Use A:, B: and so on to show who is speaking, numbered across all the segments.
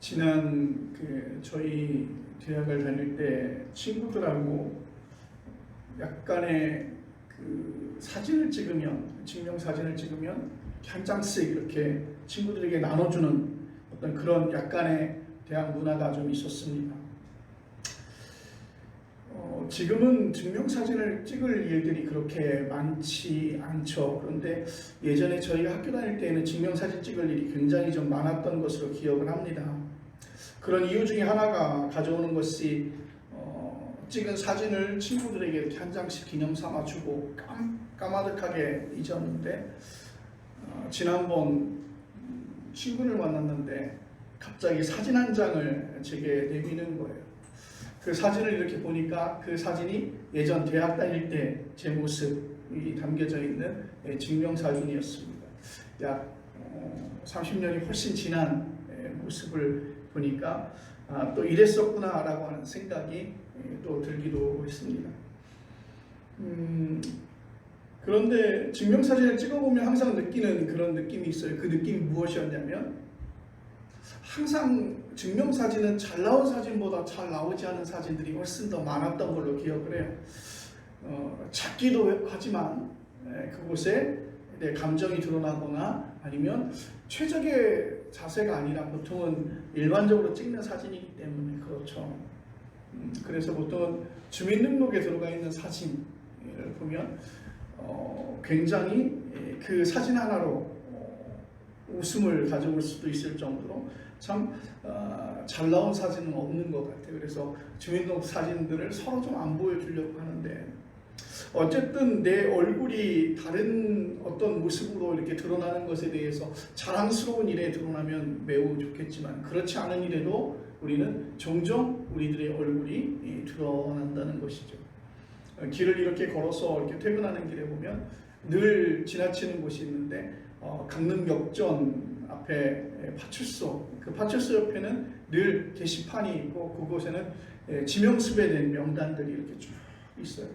A: 지난 저희 대학을 다닐 때 친구들하고 약간의 사진을 찍으면, 증명 사진을 찍으면 한 장씩 이렇게 친구들에게 나눠주는 어떤 그런 약간의 대학 문화가 좀 있었습니다. 지금은 증명사진을 찍을 일들이 그렇게 많지 않죠. 그런데 예전에 저희가 학교 다닐 때에는 증명사진 찍을 일이 굉장히 좀 많았던 것으로 기억을 합니다. 그런 이유 중에 하나가 가져오는 것이 찍은 사진을 친구들에게 이렇게 한 장씩 기념 삼아 주고 까마득하게 잊었는데 지난번 친구를 만났는데 갑자기 사진 한 장을 제게 내미는 거예요. 그 사진을 이렇게 보니까 그 사진이 예전 대학 다닐 때 제 모습이 담겨져 있는 증명사진이었습니다. 약 30년이 훨씬 지난 모습을 보니까 또 이랬었구나 라고 하는 생각이 또 들기도 했습니다. 그런데 증명사진을 찍어보면 항상 느끼는 그런 느낌이 있어요. 그 느낌이 무엇이었냐면 항상 증명사진은 잘 나온 사진보다 잘 나오지 않은 사진들이 훨씬 더 많았던 걸로 기억을 해요. 작기도 하지만 그곳에 내 감정이 드러나거나 아니면 최적의 자세가 아니라 보통은 일반적으로 찍는 사진이기 때문에 그렇죠. 그래서 보통은 주민등록에 들어가 있는 사진을 보면 굉장히 그 사진 하나로 웃음을 가져올 수도 있을 정도로 참 잘 나온 사진은 없는 것 같아요. 그래서 주민등록 사진들을 서로 좀 안 보여주려고 하는데 어쨌든 내 얼굴이 다른 어떤 모습으로 이렇게 드러나는 것에 대해서 자랑스러운 일에 드러나면 매우 좋겠지만 그렇지 않은 일에도 우리는 종종 우리들의 얼굴이 드러난다는 것이죠. 길을 이렇게 걸어서 이렇게 퇴근하는 길에 보면 늘 지나치는 곳이 있는데 강릉역전 앞에 파출소, 그 파출소 옆에는 늘 게시판이 있고 그곳에는 지명수배된 명단들이 이렇게 쭉 있어요.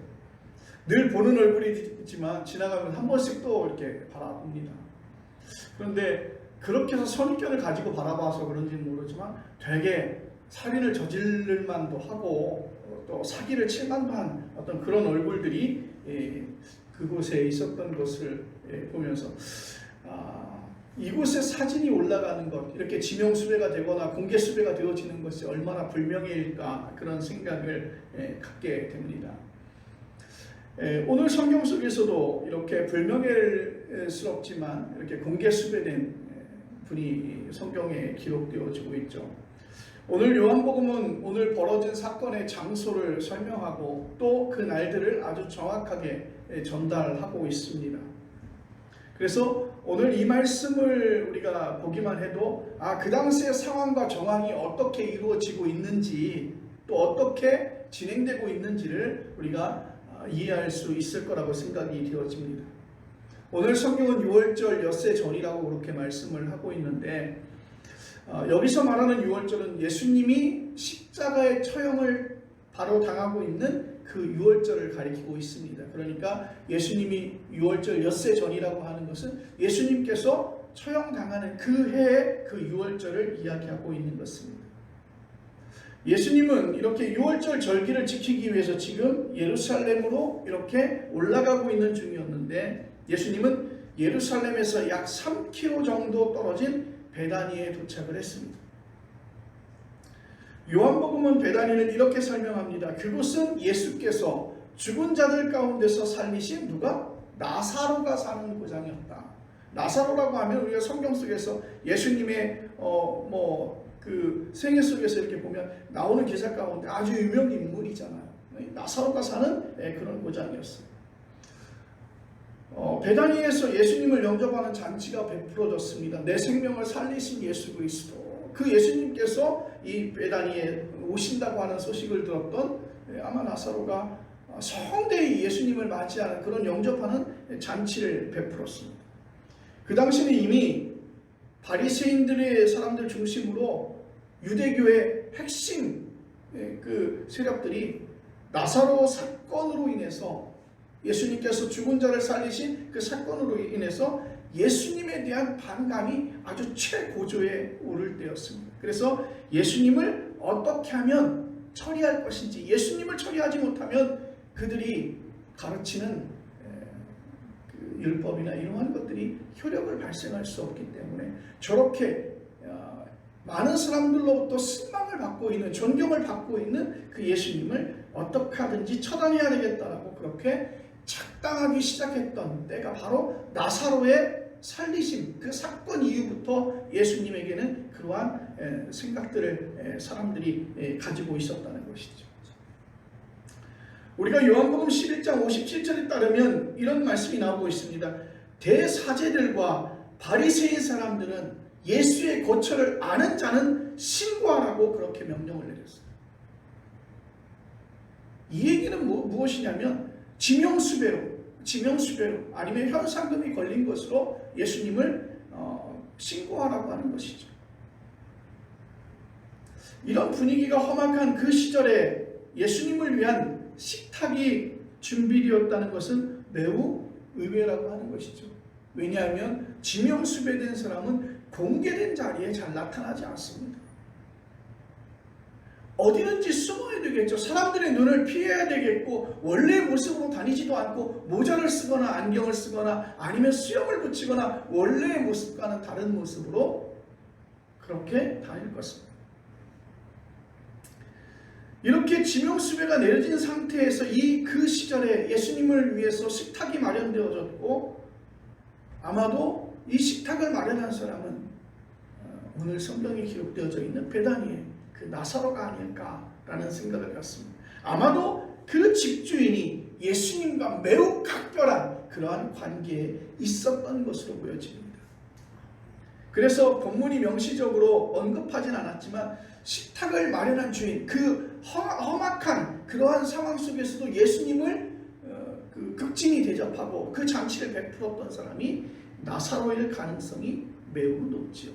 A: 늘 보는 얼굴이지만 지나가면 한 번씩 또 이렇게 바라봅니다. 그런데 그렇게 해서 선입견을 가지고 바라봐서 그런지는 모르지만 되게 살인을 저지를 만도 하고 또 사기를 칠 만도 한 어떤 그런 얼굴들이 그곳에 있었던 것을 보면서 이곳에 사진이 올라가는 것, 이렇게 지명수배가 되거나 공개수배가 되어지는 것이 얼마나 불명예일까 그런 생각을 갖게 됩니다. 오늘 성경 속에서도 이렇게 불명예스럽지만 이렇게 공개수배된 분이 성경에 기록되어지고 있죠. 오늘 요한복음은 오늘 벌어진 사건의 장소를 설명하고 또 그 날들을 아주 정확하게 전달하고 있습니다. 그래서 오늘 이 말씀을 우리가 보기만 해도 그 당시의 상황과 정황이 어떻게 이루어지고 있는지 또 어떻게 진행되고 있는지를 우리가 이해할 수 있을 거라고 생각이 되어집니다. 오늘 성경은 6월절 엿새 전이라고 그렇게 말씀을 하고 있는데 여기서 말하는 6월절은 예수님이 십자가의 처형을 바로 당하고 있는 그 6월절을 가리키고 있습니다. 그러니까 예수님이 6월절 엿새 전이라고 하는 것은 예수님께서 처형당하는 그 해의 그 6월절을 이야기하고 있는 것입니다. 예수님은 이렇게 6월절 절기를 지키기 위해서 지금 예루살렘으로 이렇게 올라가고 있는 중이었는데 예수님은 예루살렘에서 약 3km 정도 떨어진 베다니에 도착을 했습니다. 요한복음은 베다니를 이렇게 설명합니다. 그곳은 예수께서 죽은 자들 가운데서 살리신 누가? 나사로가 사는 고장이었다. 나사로라고 하면 우리가 성경 속에서 예수님의 그 생애 속에서 이렇게 보면 나오는 기사 가운데 아주 유명 인물이잖아요. 나사로가 사는 그런 고장이었어요. 베다니에서 예수님을 영접하는 잔치가 베풀어졌습니다. 내 생명을 살리신 예수 그리스도. 그 예수님께서 이 베다니에 오신다고 하는 소식을 들었던 아마 나사로가 성대히 예수님을 맞이하는 그런 영접하는 잔치를 베풀었습니다. 그 당시는 이미 바리새인들의 사람들 중심으로 유대교의 핵심 그 세력들이 나사로 사건으로 인해서 예수님께서 죽은 자를 살리신 그 사건으로 인해서 예수님에 대한 반감이 아주 최고조에 오를 때였습니다. 그래서 예수님을 어떻게 하면 처리할 것인지, 예수님을 처리하지 못하면 그들이 가르치는 그 율법이나 이러한 것들이 효력을 발생할 수 없기 때문에 저렇게 많은 사람들로부터 신망을 받고 있는, 존경을 받고 있는 그 예수님을 어떻게 하든지 처단해야 되겠다라고 그렇게 착당하기 시작했던 때가 바로 나사로의 살리심, 그 사건 이후부터 예수님에게는 그러한 생각들을 사람들이 가지고 있었다는 것이죠. 우리가 요한복음 11장 57절에 따르면 이런 말씀이 나오고 있습니다. 대사제들과 바리새인 사람들은 예수의 고처를 아는 자는 신고하라고 그렇게 명령을 내렸어요. 이 얘기는 무엇이냐면 지명수배로 아니면 현상금이 걸린 것으로 예수님을 신고하라고 하는 것이죠. 이런 분위기가 험악한 그 시절에 예수님을 위한 식탁이 준비되었다는 것은 매우 의외라고 하는 것이죠. 왜냐하면 지명수배된 사람은 공개된 자리에 잘 나타나지 않습니다. 어디든지 숨어야 되겠죠. 사람들의 눈을 피해야 되겠고, 원래 모습으로 다니지도 않고 모자를 쓰거나 안경을 쓰거나 아니면 수염을 붙이거나 원래의 모습과는 다른 모습으로 그렇게 다닐 것입니다. 이렇게 지명수배가 내려진 상태에서 그 시절에 예수님을 위해서 식탁이 마련되어졌고, 아마도 이 식탁을 마련한 사람은 오늘 성경에 기록되어져 있는 베다니의 그 나사로가 아닐까라는 생각을 갖습니다. 아마도 그 집주인이 예수님과 매우 각별한 그러한 관계에 있었던 것으로 보여집니다. 그래서 본문이 명시적으로 언급하진 않았지만 식탁을 마련한 주인, 그 험악한 그러한 상황 속에서도 예수님을 극진히 대접하고 그 잔치를 베풀었던 사람이 나사로일 가능성이 매우 높지요.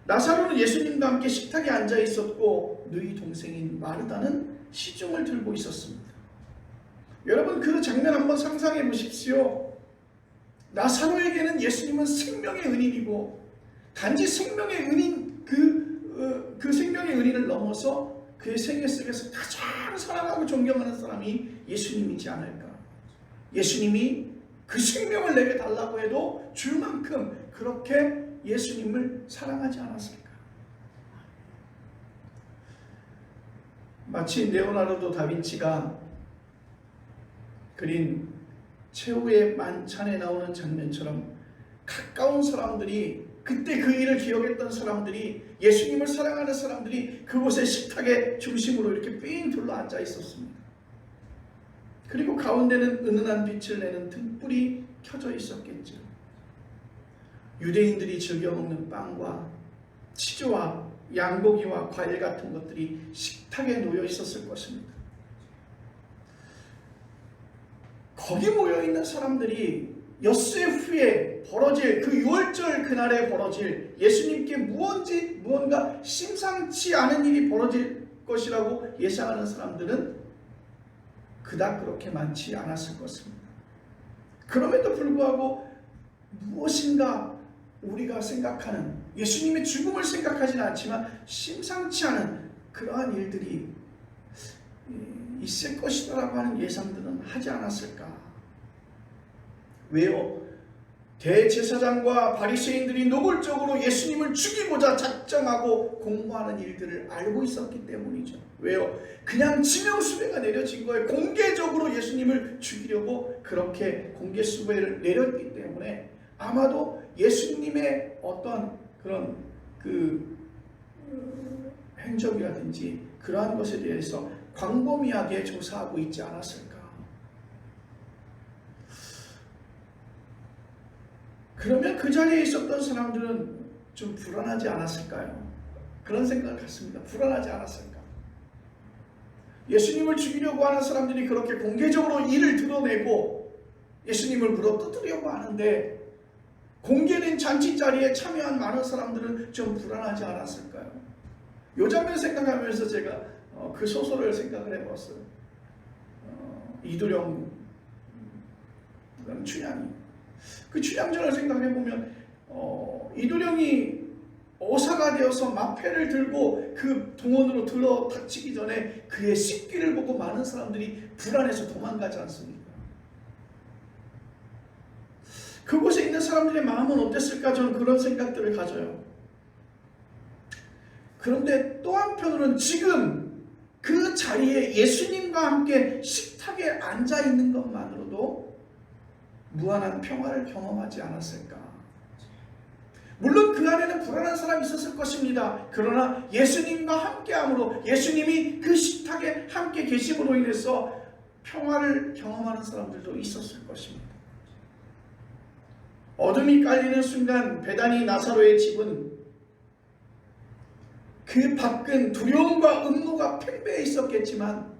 A: 나사로는 예수님과 함께 식탁에 앉아 있었고 너희 동생인 마르다는 시중을 들고 있었습니다. 여러분, 그 장면 한번 상상해 보십시오. 나사로에게는 예수님은 생명의 은인이고, 단지 생명의 은인, 그 생명의 은인을 넘어서 그의 생애 속에서 가장 사랑하고 존경하는 사람이 예수님이지 않을까. 예수님이 그 생명을 내게 달라고 해도 줄 만큼 그렇게 예수님을 사랑하지 않았을까. 마치 레오나르도 다빈치가 그린 최후의 만찬에 나오는 장면처럼 가까운 사람들이, 그때 그 일을 기억했던 사람들이, 예수님을 사랑하는 사람들이 그곳의 식탁의 중심으로 이렇게 삥 둘러 앉아 있었습니다. 그리고 가운데는 은은한 빛을 내는 등불이 켜져 있었겠죠. 유대인들이 즐겨 먹는 빵과 치즈와 양고기와 과일 같은 것들이 식탁에 놓여 있었을 것입니다. 거기 모여있는 사람들이 엿새 후에 벌어질 그 유월절 그날에 벌어질 예수님께 무언가 심상치 않은 일이 벌어질 것이라고 예상하는 사람들은 그닥 그렇게 많지 않았을 것입니다. 그럼에도 불구하고 무엇인가 우리가 생각하는, 예수님의 죽음을 생각하지는 않지만 심상치 않은 그러한 일들이 있을 것이라고 하는 예상들은 하지 않았을까. 왜요? 대제사장과 바리새인들이 노골적으로 예수님을 죽이고자 작정하고 공모하는 일들을 알고 있었기 때문이죠. 왜요? 그냥 지명수배가 내려진 거예요. 공개적으로 예수님을 죽이려고 그렇게 공개수배를 내렸기 때문에 아마도 예수님의 어떤 그런 행적이라든지 그러한 것에 대해서 광범위하게 조사하고 있지 않았을까. 그러면 그 자리에 있었던 사람들은 좀 불안하지 않았을까요? 그런 생각을 갖습니다. 불안하지 않았을까? 예수님을 죽이려고 하는 사람들이 그렇게 공개적으로 일을 드러내고 예수님을 물어뜯으려고 하는데 공개된 잔치 자리에 참여한 많은 사람들은 좀 불안하지 않았을까요? 요 장면 생각하면서 제가 그 소설을 생각을 해봤어요. 이두령 춘향이. 그 춘향전을 생각해보면 이두령이 어사가 되어서 마패를 들고 그 동원으로 들어닥치기 전에 그의 식기를 보고 많은 사람들이 불안해서 도망가지 않습니까? 그곳에 있는 사람들의 마음은 어땠을까? 저는 그런 생각들을 가져요. 그런데 또 한편으로는 지금 그 자리에 예수님과 함께 식탁에 앉아 있는 것만으로도 무한한 평화를 경험하지 않았을까? 물론 그 안에는 불안한 사람이 있었을 것입니다. 그러나 예수님과 함께함으로, 예수님이 그 식탁에 함께 계심으로 인해서 평화를 경험하는 사람들도 있었을 것입니다. 어둠이 깔리는 순간 베다니 나사로의 집은 그 밖은 두려움과 음모가 팽배해 있었겠지만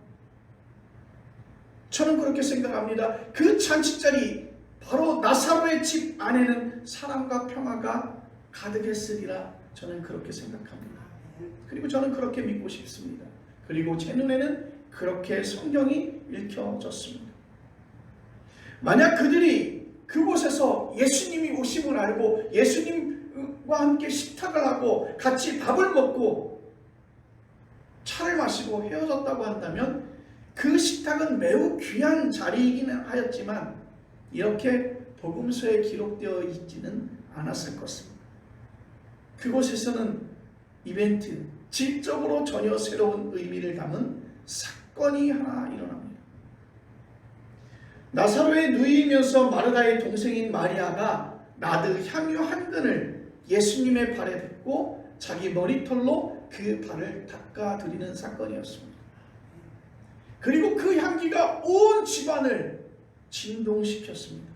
A: 저는 그렇게 생각합니다. 그 잔치자리 바로 나사로의 집 안에는 사랑과 평화가 가득했으리라 저는 그렇게 생각합니다. 그리고 저는 그렇게 믿고 싶습니다. 그리고 제 눈에는 그렇게 성경이 읽혀졌습니다. 만약 그들이 그곳에서 예수님이 오심을 알고 예수님과 함께 식탁을 하고 같이 밥을 먹고 차를 마시고 헤어졌다고 한다면 그 식탁은 매우 귀한 자리이기는 하였지만 이렇게 복음서에 기록되어 있지는 않았을 것입니다. 그곳에서는 이벤트, 질적으로 전혀 새로운 의미를 담은 사건이 하나 일어납니다. 나사로에 누이면서 마르다의 동생인 마리아가 나드 향유 한 근을 예수님의 발에 붓고 자기 머리털로 그 발을 닦아드리는 사건이었습니다. 그리고 그 향기가 온 집안을 진동시켰습니다.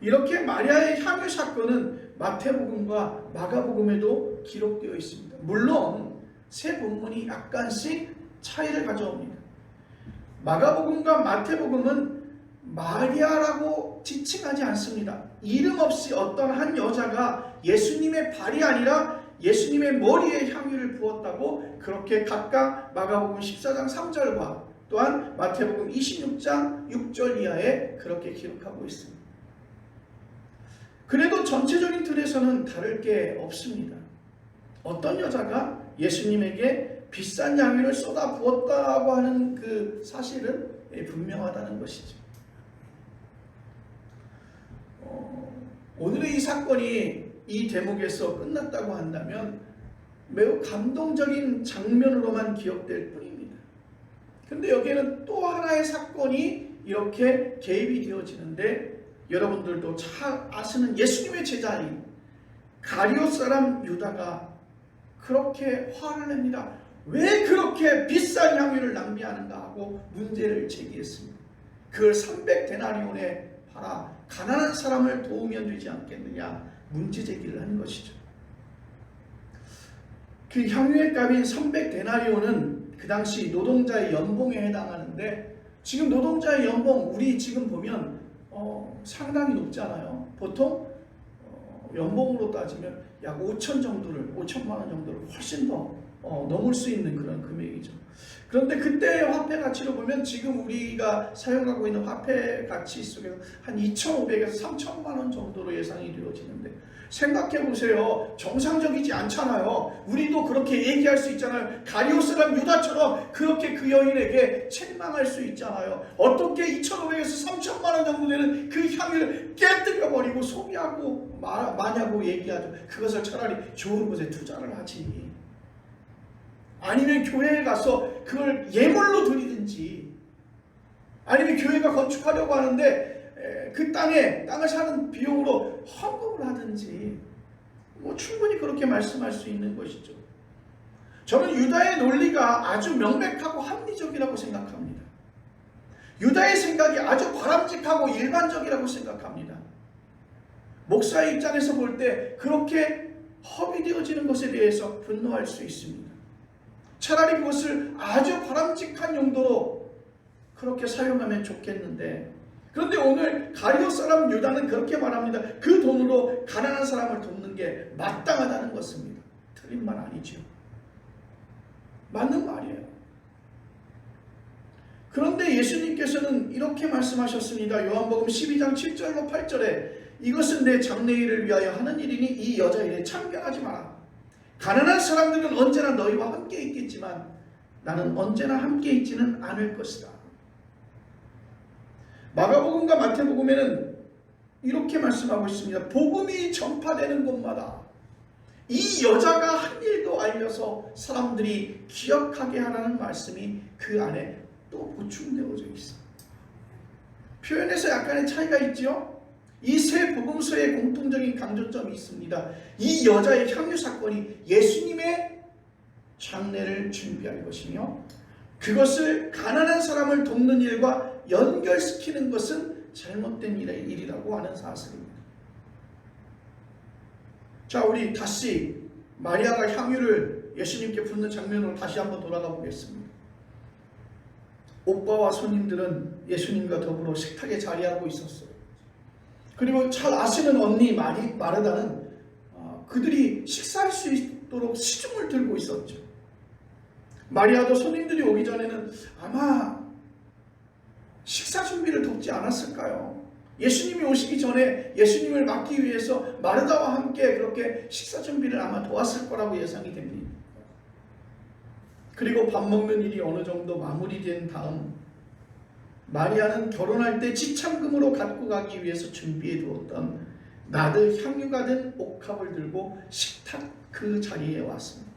A: 이렇게 마리아의 향유 사건은 마태복음과 마가복음에도 기록되어 있습니다. 물론 세 본문이 약간씩 차이를 가져옵니다. 마가복음과 마태복음은 마리아라고 지칭하지 않습니다. 이름 없이 어떤 한 여자가 예수님의 발이 아니라 예수님의 머리에 향유를 부었다고 그렇게 각각 마가복음 14장 3절과 또한 마태복음 26장 6절 이하에 그렇게 기록하고 있습니다. 그래도 전체적인 틀에서는 다를 게 없습니다. 어떤 여자가 예수님에게 비싼 향유를 쏟아 부었다고 하는 그 사실은 분명하다는 것이죠. 오늘의 이 사건이 이 대목에서 끝났다고 한다면 매우 감동적인 장면으로만 기억될 뿐입니다. 그런데 여기에는 또 하나의 사건이 이렇게 개입이 되어지는데 여러분들도 잘 아시는 예수님의 제자인 가룟 사람 유다가 그렇게 화를 냅니다. 왜 그렇게 비싼 향유를 낭비하는가 하고 문제를 제기했습니다. 그걸 300데나리온에 팔아 가난한 사람을 도우면 되지 않겠느냐 문제 제기를 하는 것이죠. 그 향유의 값인 300데나리온은 그 당시 노동자의 연봉에 해당하는데 지금 노동자의 연봉 우리 지금 보면 상당히 높잖아요. 보통 연봉으로 따지면 약 5천만 원 정도를 훨씬 더 넘을 수 있는 그런 금액이죠. 그런데 그때의 화폐 가치로 보면 지금 우리가 사용하고 있는 화폐 가치 속에서 한 2,500에서 3천만 원 정도로 예상이 되어지는데 생각해 보세요. 정상적이지 않잖아요. 우리도 그렇게 얘기할 수 있잖아요. 가룟 사람 유다처럼 그렇게 그 여인에게 책망할 수 있잖아요. 어떻게 2,500에서 3천만 원 정도 되는 그 향유를 깨뜨려 버리고 소비하고 마냐고 얘기하죠. 그것을 차라리 좋은 곳에 투자를 하지. 아니면 교회에 가서 그걸 예물로 드리든지 아니면 교회가 건축하려고 하는데 그 땅을 사는 비용으로 헌금을 하든지 충분히 그렇게 말씀할 수 있는 것이죠. 저는 유다의 논리가 아주 명백하고 합리적이라고 생각합니다. 유다의 생각이 아주 바람직하고 일반적이라고 생각합니다. 목사의 입장에서 볼 때 그렇게 허비되어지는 것에 대해서 분노할 수 있습니다. 차라리 그것을 아주 바람직한 용도로 그렇게 사용하면 좋겠는데 그런데 오늘 가룟 사람 유다는 그렇게 말합니다. 그 돈으로 가난한 사람을 돕는 게 마땅하다는 것입니다. 틀린 말 아니죠. 맞는 말이에요. 그런데 예수님께서는 이렇게 말씀하셨습니다. 요한복음 12장 7절로 8절에 이것은 내 장래일을 위하여 하는 일이니 이 여자 일에 참견하지 마라. 가난한 사람들은 언제나 너희와 함께 있겠지만 나는 언제나 함께 있지는 않을 것이다. 마가복음과 마태복음에는 이렇게 말씀하고 있습니다. 복음이 전파되는 곳마다 이 여자가 한 일도 알려서 사람들이 기억하게 하라는 말씀이 그 안에 또 보충되어져 있습니다. 표현에서 약간의 차이가 있죠. 이 세 복음서의 공통적인 강조점이 있습니다. 이 여자의 향유 사건이 예수님의 장례를 준비할 것이며 그것을 가난한 사람을 돕는 일과 연결시키는 것은 잘못된 일이라고 하는 사실입니다. 자, 우리 다시 마리아가 향유를 예수님께 붓는 장면으로 다시 한번 돌아가 보겠습니다. 오빠와 손님들은 예수님과 더불어 식탁에 자리하고 있었어요. 그리고 잘 아시는 언니 마르다는 그들이 식사할 수 있도록 시중을 들고 있었죠. 마리아도 손님들이 오기 전에는 아마 식사 준비를 돕지 않았을까요? 예수님이 오시기 전에 예수님을 맞기 위해서 마르다와 함께 그렇게 식사 준비를 아마 도왔을 거라고 예상이 됩니다. 그리고 밥 먹는 일이 어느 정도 마무리된 다음 마리아는 결혼할 때 지참금으로 갖고 가기 위해서 준비해 두었던 나드 향유가 된 옥합을 들고 식탁 그 자리에 왔습니다.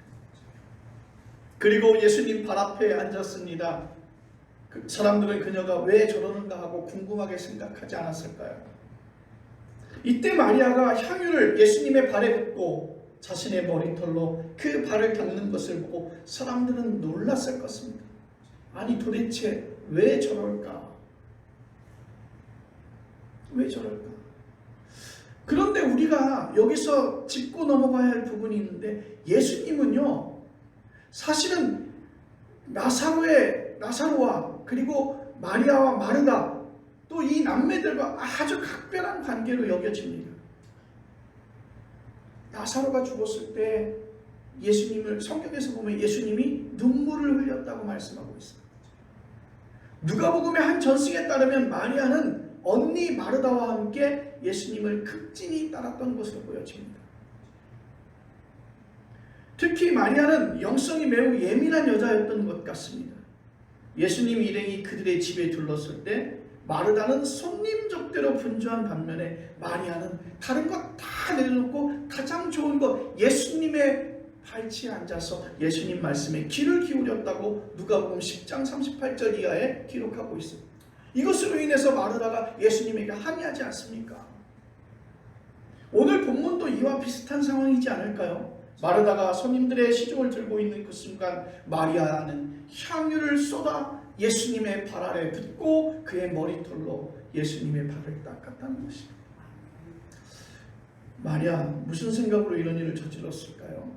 A: 그리고 예수님 발 앞에 앉았습니다. 사람들은 그녀가 왜 저러는가 하고 궁금하게 생각하지 않았을까요? 이때 마리아가 향유를 예수님의 발에 붓고 자신의 머리털로 그 발을 닦는 것을 보고 사람들은 놀랐을 것입니다. 아니 도대체 왜 저럴까? 왜 저럴까? 그런데 우리가 여기서 짚고 넘어가야 할 부분이 있는데 예수님은요 사실은 나사로와 그리고 마리아와 마르다 또 이 남매들과 아주 각별한 관계로 여겨집니다. 나사로가 죽었을 때 예수님을 성경에서 보면 예수님이 눈물을 흘렸다고 말씀하고 있습니다. 누가복음의 한 전승에 따르면 마리아는 언니 마르다와 함께 예수님을 극진히 따랐던 것으로 보여집니다. 특히 마리아는 영성이 매우 예민한 여자였던 것 같습니다. 예수님 일행이 그들의 집에 들렀을 때 마르다는 손님 접대로 분주한 반면에 마리아는 다른 것 다 내려놓고 가장 좋은 것 예수님의 발치에 앉아서 예수님 말씀에 귀를 기울였다고 누가복음 10장 38절 이하에 기록하고 있습니다. 이것으로 인해서 마르다가 예수님에게 항의하지 않습니까? 오늘 본문도 이와 비슷한 상황이지 않을까요? 마르다가 손님들의 시중을 들고 있는 그 순간 마리아는 향유를 쏟아 예수님의 발 아래 붓고 그의 머리털로 예수님의 발을 닦았다는 것입니다. 마리아 무슨 생각으로 이런 일을 저질렀을까요?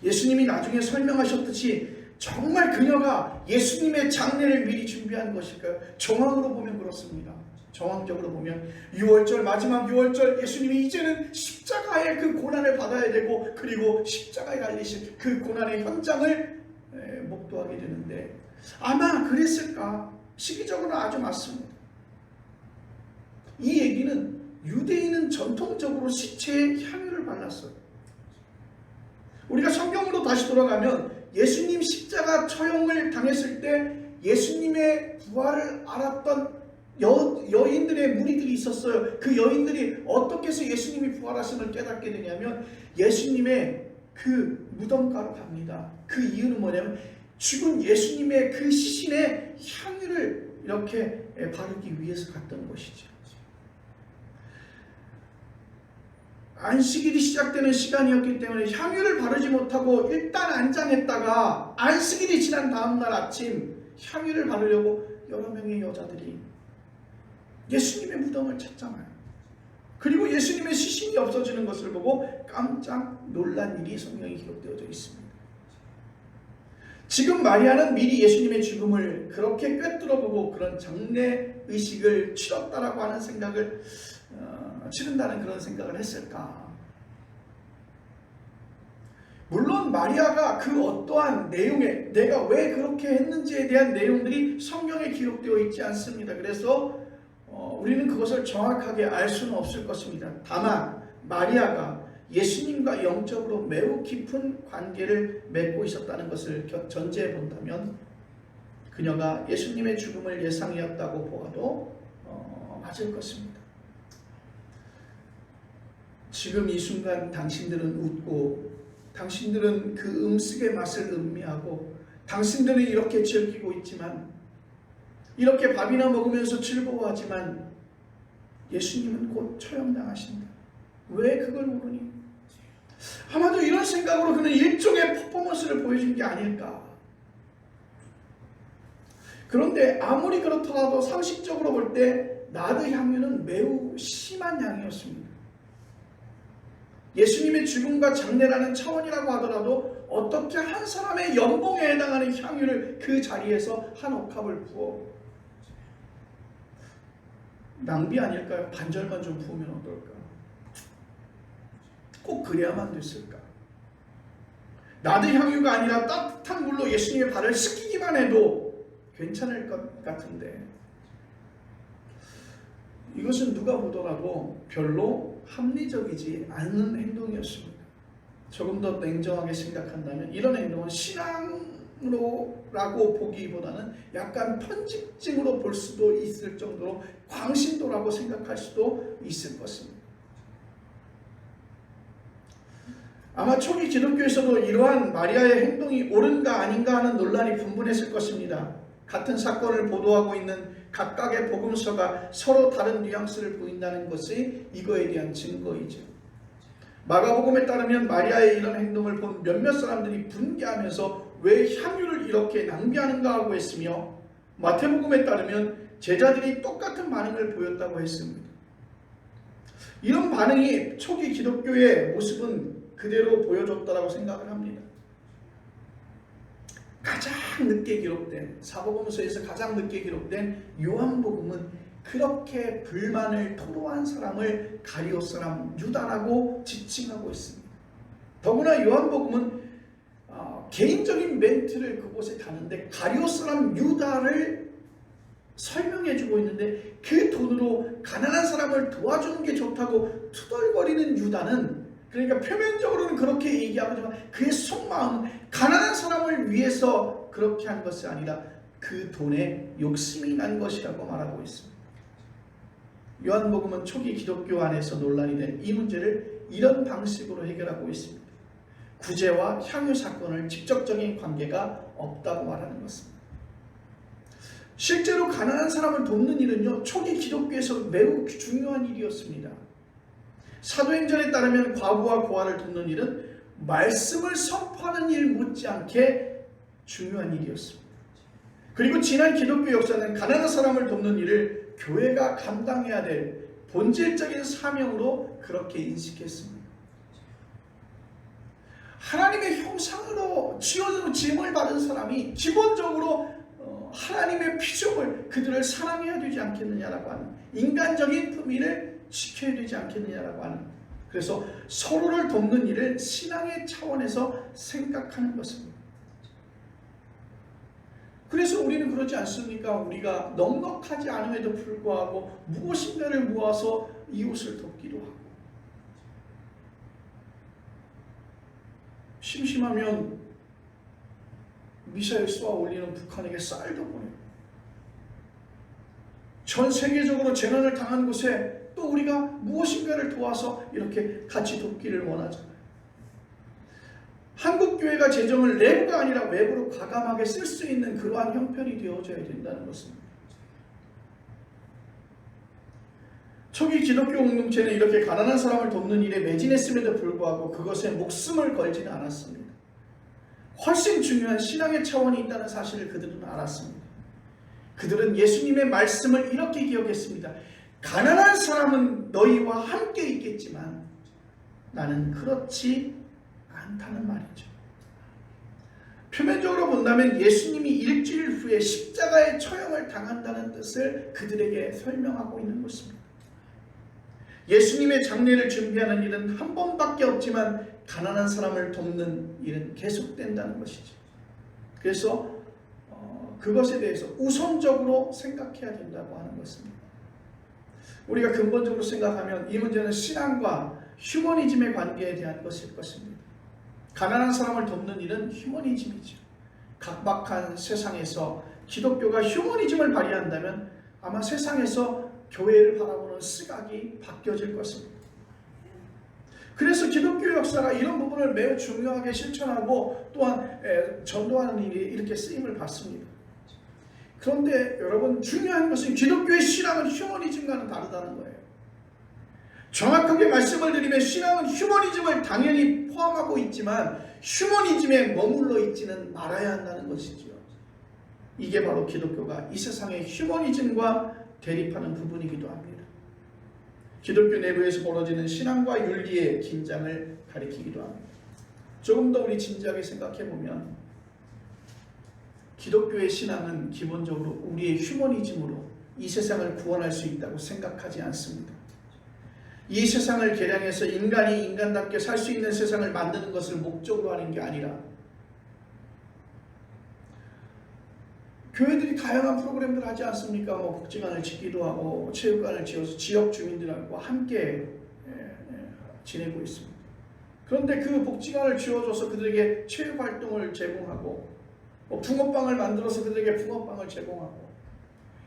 A: 예수님이 나중에 설명하셨듯이 정말 그녀가 예수님의 장례를 미리 준비한 것일까요? 정황으로 보면 그렇습니다. 정황적으로 보면 6월절 마지막 6월절 예수님이 이제는 십자가의 그 고난을 받아야 되고 그리고 십자가에 달리신 그 고난의 현장을 목도하게 되는데 아마 그랬을까? 시기적으로 아주 맞습니다. 이 얘기는 유대인은 전통적으로 시체에 향유를 발랐어요. 우리가 성경으로 다시 돌아가면 예수님 십자가 처형을 당했을 때 예수님의 부활을 알았던 여인들의 무리들이 있었어요. 그 여인들이 어떻게 해서 예수님이 부활하심을 깨닫게 되냐면 예수님의 그 무덤가로 갑니다. 그 이유는 뭐냐면 죽은 예수님의 그 시신에 향유를 이렇게 바르기 위해서 갔던 것이죠. 안식일이 시작되는 시간이었기 때문에 향유를 바르지 못하고 일단 안장했다가 안식일이 지난 다음날 아침 향유를 바르려고 여러 명의 여자들이 예수님의 무덤을 찾잖아요. 그리고 예수님의 시신이 없어지는 것을 보고 깜짝 놀란 일이 성경에 기록되어져 있습니다. 지금 마리아는 미리 예수님의 죽음을 그렇게 꿰뚫어보고 그런 장례의식을 치렀다라고 하는 생각을 치른다는 그런 생각을 했을까? 물론 마리아가 그 어떠한 내용에 내가 왜 그렇게 했는지에 대한 내용들이 성경에 기록되어 있지 않습니다. 그래서 우리는 그것을 정확하게 알 수는 없을 것입니다. 다만 마리아가 예수님과 영적으로 매우 깊은 관계를 맺고 있었다는 것을 전제해 본다면 그녀가 예수님의 죽음을 예상하였다고 보아도 맞을 것입니다. 지금 이 순간 당신들은 웃고 당신들은 그 음식의 맛을 음미하고 당신들은 이렇게 즐기고 있지만 이렇게 밥이나 먹으면서 즐거워하지만 예수님은 곧 처형당하신다. 왜 그걸 모르니? 아마도 이런 생각으로 그는 일종의 퍼포먼스를 보여준 게 아닐까. 그런데 아무리 그렇더라도 상식적으로 볼 때 나드 향유는 매우 심한 양이었습니다. 예수님의 죽음과 장례라는 차원이라고 하더라도 어떻게 한 사람의 연봉에 해당하는 향유를 그 자리에서 한 옥합을 부어 낭비 아닐까요? 반절만 좀 부으면 어떨까? 꼭 그래야만 됐을까? 나드 향유가 아니라 따뜻한 물로 예수님의 발을 씻기기만 해도 괜찮을 것 같은데 이것은 누가 보더라도 별로 합리적이지 않은 행동이었습니다. 조금 더 냉정하게 생각한다면 이런 행동은 신앙으로라고 보기보다는 약간 편집증으로 볼 수도 있을 정도로 광신도라고 생각할 수도 있을 것입니다. 아마 초기 기독교에서도 이러한 마리아의 행동이 옳은가 아닌가 하는 논란이 분분했을 것입니다. 같은 사건을 보도하고 있는 각각의 복음서가 서로 다른 뉘앙스를 보인다는 것이 이거에 대한 증거이죠. 마가복음에 따르면 마리아의 이런 행동을 본 몇몇 사람들이 분개하면서 왜 향유를 이렇게 낭비하는가 하고 했으며 마태복음에 따르면 제자들이 똑같은 반응을 보였다고 했습니다. 이런 반응이 초기 기독교의 모습은 그대로 보여줬다고 생각을 합니다. 가장 늦게 기록된 사복음서에서 가장 늦게 기록된 요한복음은 그렇게 불만을 토로한 사람을 가룟 사람 유다라고 지칭하고 있습니다. 더구나 요한복음은 개인적인 멘트를 그곳에 다는데 가룟 사람 유다를 설명해주고 있는데 그 돈으로 가난한 사람을 도와주는 게 좋다고 투덜거리는 유다는 그러니까 표면적으로는 그렇게 얘기하지만 그의 속마음은 가난한 사람을 위해서 그렇게 한 것이 아니라 그 돈에 욕심이 난 것이라고 말하고 있습니다. 요한복음은 초기 기독교 안에서 논란이 된 이 문제를 이런 방식으로 해결하고 있습니다. 구제와 향유 사건을 직접적인 관계가 없다고 말하는 것입니다. 실제로 가난한 사람을 돕는 일은요, 초기 기독교에서 매우 중요한 일이었습니다. 사도행전에 따르면 과부와 고아를 돕는 일은 말씀을 선포하는 일 못지않게 중요한 일이었습니다. 그리고 지난 기독교 역사는 가난한 사람을 돕는 일을 교회가 감당해야 될 본질적인 사명으로 그렇게 인식했습니다. 하나님의 형상으로 지음을 받은 사람이 기본적으로 하나님의 피조물 그들을 사랑해야 되지 않겠느냐라고 하는 인간적인 품위를 지켜야 되지 않겠느냐라고 하는, 그래서 서로를 돕는 일을 신앙의 차원에서 생각하는 것입니다. 그래서 우리는 그러지 않습니까? 우리가 넉넉하지 않음에도 불구하고 무엇인가를 모아서 이웃을 돕기도 하고, 심심하면 미사일 쏘아 올리는 북한에게 쌀도 보내고, 전 세계적으로 재난을 당한 곳에 또 우리가 무엇인가를 도와서 이렇게 같이 돕기를 원하잖아요. 한국교회가 재정을 내부가 아니라 외부로 과감하게 쓸 수 있는 그러한 형편이 되어져야 된다는 것입니다. 초기 기독교 공동체는 이렇게 가난한 사람을 돕는 일에 매진했음에도 불구하고 그것에 목숨을 걸지는 않았습니다. 훨씬 중요한 신앙의 차원이 있다는 사실을 그들은 알았습니다. 그들은 예수님의 말씀을 이렇게 기억했습니다. 가난한 사람은 너희와 함께 있겠지만 나는 그렇지 않다는 말이죠. 표면적으로 본다면 예수님이 일주일 후에 십자가의 처형을 당한다는 뜻을 그들에게 설명하고 있는 것입니다. 예수님의 장례를 준비하는 일은 한 번밖에 없지만 가난한 사람을 돕는 일은 계속된다는 것이죠. 그래서 그것에 대해서 우선적으로 생각해야 된다고 하는 것입니다. 우리가 근본적으로 생각하면 이 문제는 신앙과 휴머니즘의 관계에 대한 것일 것입니다. 가난한 사람을 돕는 일은 휴머니즘이죠. 각박한 세상에서 기독교가 휴머니즘을 발휘한다면 아마 세상에서 교회를 바라보는 시각이 바뀌어질 것입니다. 그래서 기독교 역사가 이런 부분을 매우 중요하게 실천하고 또한 전도하는 일이 이렇게 쓰임을 받습니다. 그런데 여러분, 중요한 것은 기독교의 신앙은 휴머니즘과는 다르다는 거예요. 정확하게 말씀을 드리면 신앙은 휴머니즘을 당연히 포함하고 있지만 휴머니즘에 머물러 있지는 말아야 한다는 것이지요. 이게 바로 기독교가 이 세상의 휴머니즘과 대립하는 부분이기도 합니다. 기독교 내부에서 벌어지는 신앙과 윤리의 긴장을 가리키기도 합니다. 조금 더 우리 진지하게 생각해보면 기독교의 신앙은 기본적으로 우리의 휴머니즘으로 이 세상을 구원할 수 있다고 생각하지 않습니다. 이 세상을 개량해서 인간이 인간답게 살 수 있는 세상을 만드는 것을 목적으로 하는 게 아니라 교회들이 다양한 프로그램들 하지 않습니까? 복지관을 짓기도 하고 체육관을 지어서 지역 주민들하고 함께 지내고 있습니다. 그런데 그 복지관을 지어줘서 그들에게 체육활동을 제공하고 붕어빵을 만들어서 그들에게 붕어빵을 제공하고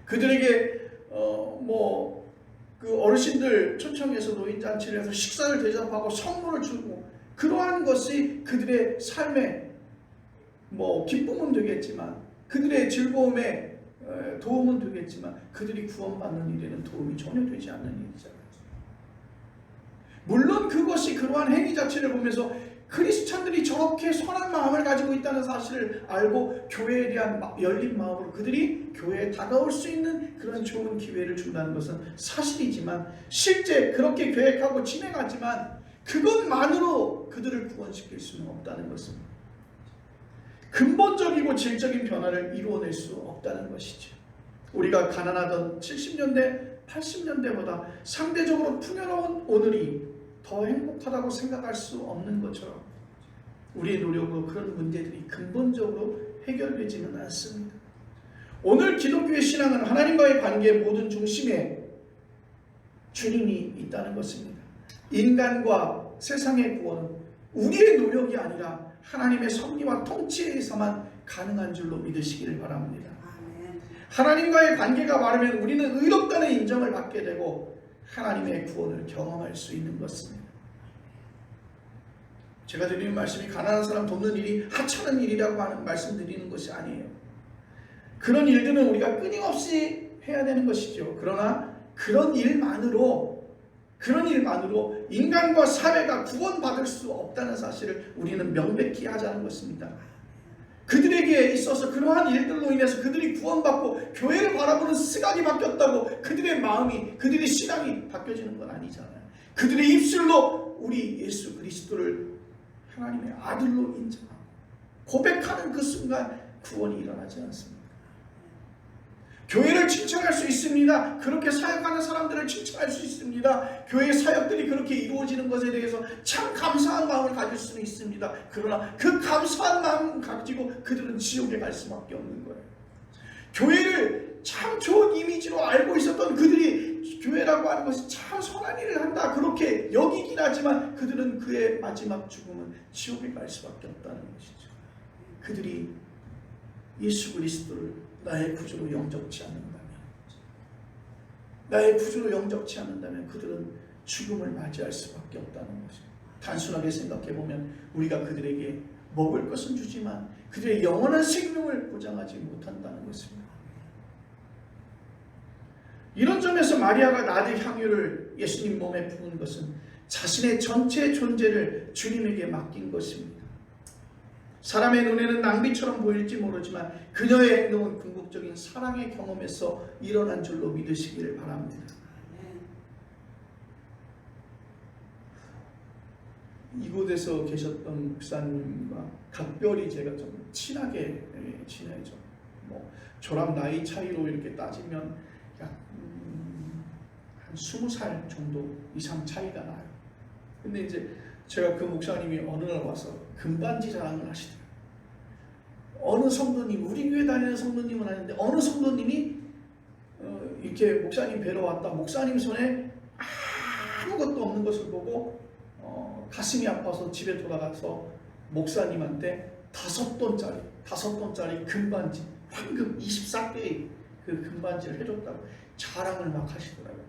A: 그들에게 그 어르신들 초청해서 노인잔치를 해서 식사를 대접하고 선물을 주고 그러한 것이 그들의 삶에 기쁨은 되겠지만 그들의 즐거움에 도움은 되겠지만 그들이 구원받는 일에는 도움이 전혀 되지 않는 일이잖아요. 물론 그것이 그러한 행위 자체를 보면서 크리스찬들이 저렇게 선한 마음을 가지고 있다는 사실을 알고 교회에 대한 열린 마음으로 그들이 교회에 다가올 수 있는 그런 좋은 기회를 준다는 것은 사실이지만 실제 그렇게 계획하고 진행하지만 그것만으로 그들을 구원시킬 수는 없다는 것입니다. 근본적이고 질적인 변화를 이루어낼 수 없다는 것이죠. 우리가 가난하던 70년대, 80년대보다 상대적으로 풍요로운 오늘이 더 행복하다고 생각할 수 없는 것처럼 우리의 노력으로 그런 문제들이 근본적으로 해결되지는 않습니다. 오늘 기독교의 신앙은 하나님과의 관계의 모든 중심에 주님이 있다는 것입니다. 인간과 세상의 구원은 우리의 노력이 아니라 하나님의 섭리와 통치에 의해서만 가능한 줄로 믿으시기를 바랍니다. 하나님과의 관계가 바르면 우리는 의롭다는 인정을 받게 되고 하나님의 구원을 경험할 수 있는 것입니다. 제가 드리는 말씀이 가난한 사람 돕는 일이 하찮은 일이라고 하는 말씀드리는 것이 아니에요. 그런 일들은 우리가 끊임없이 해야 되는 것이죠. 그러나 그런 일만으로 인간과 사회가 구원받을 수 없다는 사실을 우리는 명백히 하자는 것입니다. 그들에게 있어서 그러한 일들로 인해서 그들이 구원받고 교회를 바라보는 시각이 바뀌었다고 그들의 마음이, 그들의 신앙이 바뀌어지는 건 아니잖아요. 그들의 입술로 우리 예수 그리스도를 하나님의 아들로 인정하고 고백하는 그 순간 구원이 일어나지 않습니다. 교회를 칭찬할 수 있습니다. 그렇게 사역하는 사람들을 칭찬할 수 있습니다. 교회 사역들이 그렇게 이루어지는 것에 대해서 참 감사한 마음을 가질 수는 있습니다. 그러나 그 감사한 마음을 가지고 그들은 지옥에 갈 수밖에 없는 거예요. 교회를 참 좋은 이미지로 알고 있었던 그들이 교회라고 하는 것이 참 선한 일을 한다 그렇게 여기긴 하지만 그들은 그의 마지막 죽음은 지옥에 갈 수밖에 없다는 것이죠. 그들이 예수 그리스도를 나의 구주로 영접치 않는다면 그들은 죽음을 맞이할 수밖에 없다는 것입니다. 단순하게 생각해보면 우리가 그들에게 먹을 것은 주지만 그들의 영원한 생명을 보장하지 못한다는 것입니다. 이런 점에서 마리아가 나드 향유를 예수님 몸에 부은 것은 자신의 전체 존재를 주님에게 맡긴 것입니다. 사람의 눈에는 낭비처럼 보일지 모르지만 그녀의 행동은 궁극적인 사랑의 경험에서 일어난 줄로 믿으시기를 바랍니다. 이곳에서 계셨던 목사님과 각별히 제가 좀 친하게 지내죠. 저랑 나이 차이로 이렇게 따지면 약 한 20살 정도 이상 차이가 나요. 근데 이제 제가 그 목사님이 어느 날 와서 금반지 자랑을 하시더라고요. 어느 성도님, 우리 교회 다니는 성도님은 아닌데 어느 성도님이 이렇게 목사님 뵈러 왔다. 목사님 손에 아무것도 없는 것을 보고 가슴이 아파서 집에 돌아가서 목사님한테 5돈짜리 금반지, 황금 24개의 그 금반지를 해줬다고 자랑을 막 하시더라고요.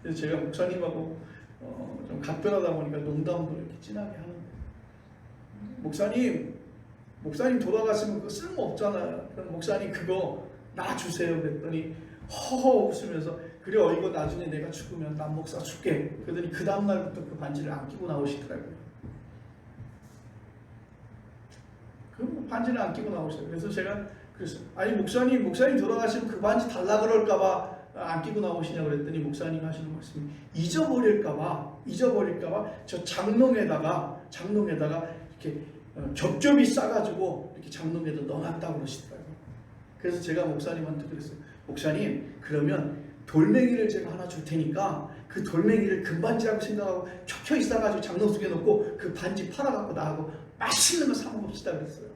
A: 그래서 제가 목사님하고 좀 각별하다 보니까 농담도 이렇게 진하게 하는데, 목사님 돌아가시면 그거 쓸모없잖아요. 그럼 목사님 그거 나 주세요. 그랬더니 허허 웃으면서, 그래 이거 나중에 내가 죽으면 남 목사 줄게. 그러더니 그 다음날부터 그 반지를 안 끼고 나오시더라고요. 그 반지를 안 끼고 나오셔요. 그래서 제가 그랬어요. 아니 목사님 돌아가시면 그 반지 달라 그럴까봐 안 끼고 나오시냐 그랬더니 목사님 하시는 말씀이, 잊어버릴까봐 저 장롱에다가 이렇게 겹겹이 싸가지고 이렇게 장롱에다 넣어놨다고 그러시더라고요. 그래서 제가 목사님한테 그랬어요. 목사님, 그러면 돌멩이를 제가 하나 줄 테니까 그 돌멩이를 금반지라고 생각하고 켜켜이 싸가지고 장롱 속에 넣고 그 반지 팔아갖고 나하고 맛있는 거 사 먹읍시다 그랬어요.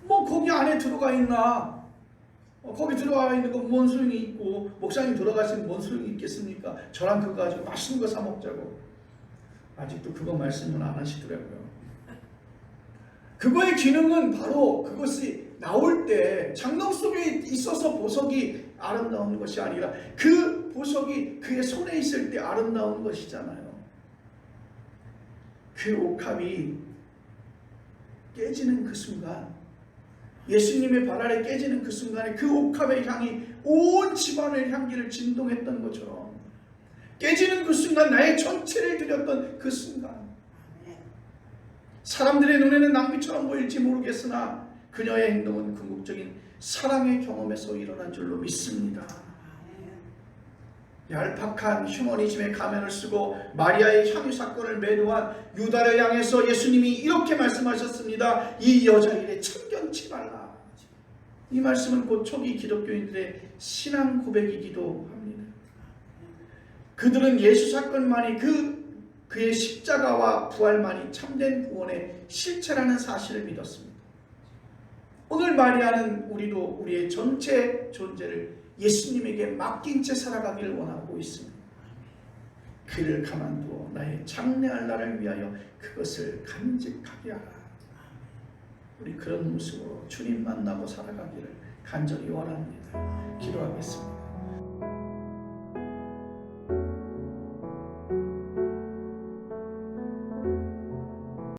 A: 뭐 거기 안에 들어가 있나? 거기 들어가 있는 건 뭔 소용이 있고, 목사님 돌아가시면 뭔 소용이 있겠습니까? 저랑 그거 가지고 맛있는 거 사 먹자고. 아직도 그거 말씀은 안 하시더라고요. 그거의 기능은 바로 그것이 나올 때 장롱 속에 있어서 보석이 아름다운 것이 아니라 그 보석이 그의 손에 있을 때 아름다운 것이잖아요. 그 옥합이 깨지는 그 순간, 예수님의 발 아래 깨지는 그 순간에 그 옥합의 향이 온 집안의 향기를 진동했던 것처럼, 깨지는 그 순간 나의 전체를 드렸던 그 순간, 사람들의 눈에는 낭비처럼 보일지 모르겠으나 그녀의 행동은 궁극적인 사랑의 경험에서 일어난 줄로 믿습니다. 얄팍한 휴머니즘의 가면을 쓰고 마리아의 향유 사건을 매도한 유다를 향해서 예수님이 이렇게 말씀하셨습니다. 이 여자 일에 참견치 말라. 이 말씀은 곧 초기 기독교인들의 신앙 고백이기도 합니다. 그들은 예수 사건만이 그의 십자가와 부활만이 참된 구원의 실체라는 사실을 믿었습니다. 오늘 마리아는 우리도 우리의 전체 존재를 예수님에게 맡긴 채 살아가기를 원하고 있습니다. 그를 가만두어 나의 장래할 날을 위하여 그것을 간직하게 하라. 우리 그런 모습으로 주님 만나고 살아가기를 간절히 원합니다. 기도하겠습니다.